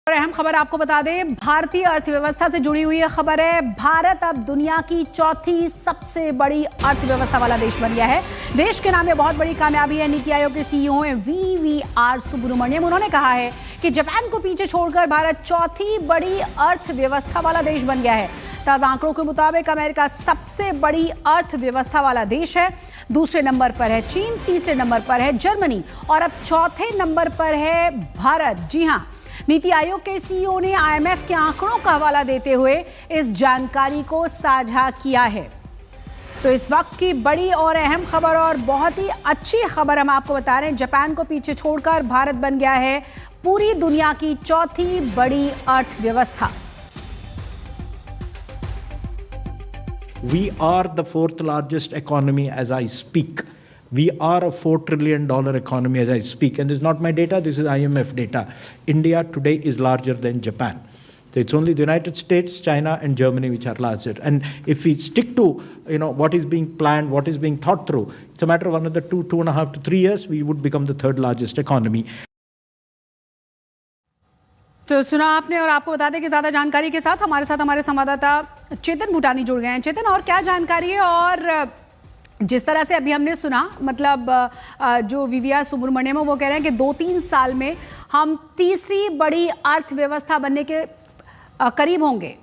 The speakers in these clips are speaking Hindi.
और अहम खबर आपको बता दें, भारतीय अर्थव्यवस्था से जुड़ी हुई खबर है। भारत अब दुनिया की चौथी सबसे बड़ी अर्थव्यवस्था वाला देश बन गया है। देश के नाम में बहुत बड़ी कामयाबी है। नीति आयोग के सीईओ हैं वी.वी.आर. सुब्रमण्यम। उन्होंने कहा है कि जापान को पीछे छोड़कर भारत चौथी बड़ी अर्थव्यवस्था वाला देश बन गया है। ताजा आंकड़ों के मुताबिक अमेरिका सबसे बड़ी अर्थव्यवस्था वाला देश है। दूसरे नंबर पर है चीन, तीसरे नंबर पर है जर्मनी और अब चौथे नंबर पर है भारत। जी हां, नीति आयोग के सीईओ ने आईएमएफ के आंकड़ों का हवाला देते हुए इस जानकारी को साझा किया है। तो इस वक्त की बड़ी और अहम खबर और बहुत ही अच्छी खबर हम आपको बता रहे हैं। जापान को पीछे छोड़कर भारत बन गया है पूरी दुनिया की चौथी बड़ी अर्थव्यवस्था। We are the fourth largest economy as I speak. We are a $4 trillion economy as I speak. And this is not my data, this is IMF data. India today is larger than Japan. So it's only the United States, China and Germany which are larger. And if we stick to what is being planned, what is being thought through, it's a matter of another 2.5 to 3 years, we would become the third largest economy. तो सुना आपने, और आपको बता दें कि ज्यादा जानकारी के साथ हमारे संवाददाता चेतन भूटानी जुड़ गए हैं। चेतन, और क्या जानकारी है? और जिस तरह से अभी हमने सुना, मतलब जो वी.वी.आर. सुब्रमण्यम वो कह रहे हैं कि 2-3 साल में हम तीसरी बड़ी अर्थव्यवस्था बनने के करीब होंगे।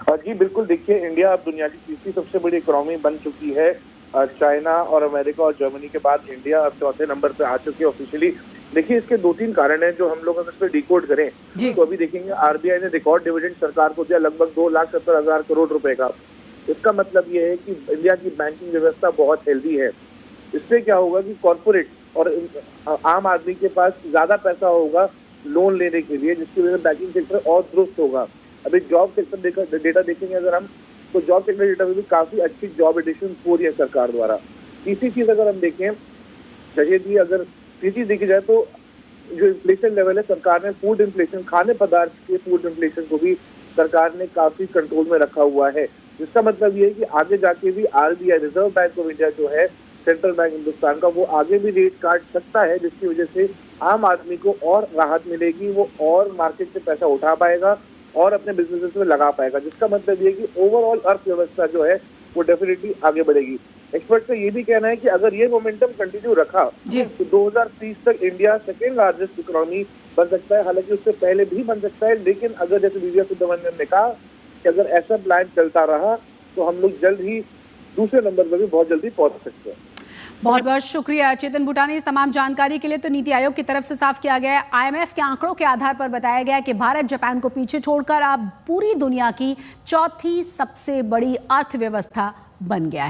जी बिल्कुल, देखिए इंडिया अब दुनिया की तीसरी सबसे बड़ी इकोनॉमी बन चुकी है। चाइना और अमेरिका और जर्मनी के बाद इंडिया अब चौथे नंबर पे आ चुकी है ऑफिशियली। देखिए इसके 2-3 कारण हैं जो हम लोग अगर इस पर डिकोड करें तो अभी देखेंगे आरबीआई ने रिकॉर्ड डिविडेंड सरकार को दिया लगभग 2,70,000 करोड़ रुपए का। इसका मतलब ये है कि इंडिया की बैंकिंग व्यवस्था बहुत हेल्दी है। इससे क्या होगा कि कॉर्पोरेट और आम आदमी के पास ज्यादा पैसा होगा लोन लेने के लिए, जिसकी वजह से बैंकिंग सेक्टर और दुरुस्त होगा। अभी जॉब सेक्टर डेटा देखेंगे अगर हम, तो जॉब सेक्टर डेटा में भी काफी अच्छी जॉब एडिशन हो रही है सरकार द्वारा। तीसरी चीज अगर हम देखें शहीद जी, अगर तीसरी देखी जाए तो जो इन्फ्लेशन लेवल है, सरकार ने फूड इन्फ्लेशन, खाने पदार्थ के फूड इन्फ्लेशन को भी सरकार ने काफी कंट्रोल में रखा हुआ है। जिसका मतलब ये है कि आगे जाके भी RBI, reserve bank of India जो है, सेंट्रल बैंक हिंदुस्तान का, वो आगे भी रेट काट सकता है, जिसकी वजह से आम आदमी को और राहत मिलेगी। वो और मार्केट से पैसा उठा पाएगा और अपने बिजनेसेस में लगा पाएगा। जिसका मतलब ये कि ओवरऑल अर्थव्यवस्था जो है वो डेफिनेटली आगे बढ़ेगी। एक्सपर्ट का ये भी कहना है कि अगर ये मोमेंटम कंटिन्यू रखा तो 2030 तक इंडिया सेकेंड लार्जेस्ट इकोनॉमी बन सकता है। हालांकि उससे पहले भी बन सकता है, लेकिन अगर जैसे वी.वी.आर. सुब्रमण्यम ने कहा कि अगर ऐसा प्लान चलता रहा तो हम लोग जल्द ही दूसरे नंबर पर भी बहुत जल्दी पहुंच सकते हैं। बहुत बहुत शुक्रिया चेतन भूटानी इस तमाम जानकारी के लिए। तो नीति आयोग की तरफ से साफ किया गया है, आईएमएफ के आंकड़ों के आधार पर बताया गया है कि भारत जापान को पीछे छोड़कर अब पूरी दुनिया की चौथी सबसे बड़ी अर्थव्यवस्था बन गया है।